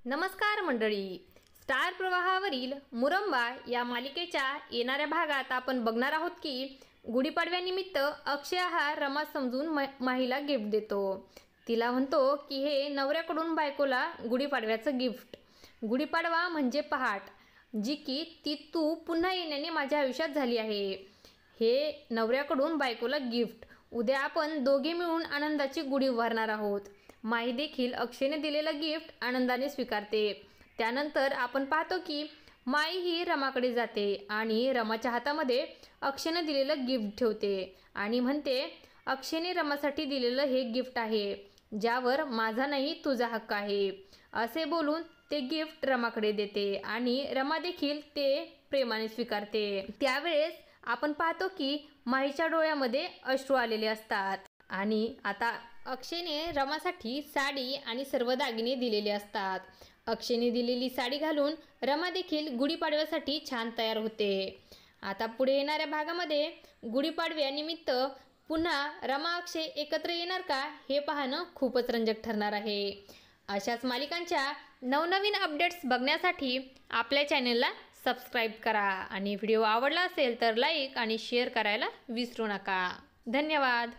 नमस्कार मंडळी, स्टार प्रवाहावरील मुरंबा या मालिकेच्या येणाऱ्या भागात आपण बघणार आहोत की गुढीपाडव्यानिमित्त अक्षय हा रमा समजून माहीला गिफ्ट देतो। तिला म्हणतो की हे नवऱ्याकडून बायकोला गुढीपाडव्याचं गिफ्ट। गुढीपाडवा म्हणजे पहाट, जी की ती तू पुन्हा येण्याने माझ्या आयुष्यात झाली आहे। हे नवऱ्याकडून बायकोला गिफ्ट। उद्या आपण दोघे मिळून आनंदाची गुढी उभारणार आहोत। माही देखील अक्षयने दिलेलं गिफ्ट आनंदाने स्वीकारते। त्यानंतर आपण पाहतो की माई ही रमाकडे जाते आणि रमाच्या हातामध्ये अक्षयने दिलेलं गिफ्ट ठेवते आणि म्हणते, अक्षयने रमासाठी दिलेलं हे गिफ्ट आहे, ज्यावर माझा नाही तुझा हक्क आहे। असे बोलून ते गिफ्ट रमाकडे देते आणि रमा देखील ते प्रेमाने स्वीकारते। त्यावेळेस आपण पाहतो की माहीच्या डोळ्यामध्ये अश्रू आलेले असतात आणि आता अक्षयने रमासाठी साडी आणि सर्व दागिने दिलेले असतात। अक्षयने दिलेली साडी घालून रमा देखील गुढीपाडव्यासाठी छान तयार होते। आता पुढे येणाऱ्या भागामध्ये गुढीपाडव्यानिमित्त पुन्हा रमा अक्षय एकत्र येणार का, हे पाहणं खूपच रंजक ठरणार आहे। अशाच मालिकांच्या नवनवीन अपडेट्स बघण्यासाठी आपल्या चॅनलला सबस्क्राईब करा आणि व्हिडिओ आवडला असेल तर लाईक आणि शेअर करायला विसरू नका। धन्यवाद।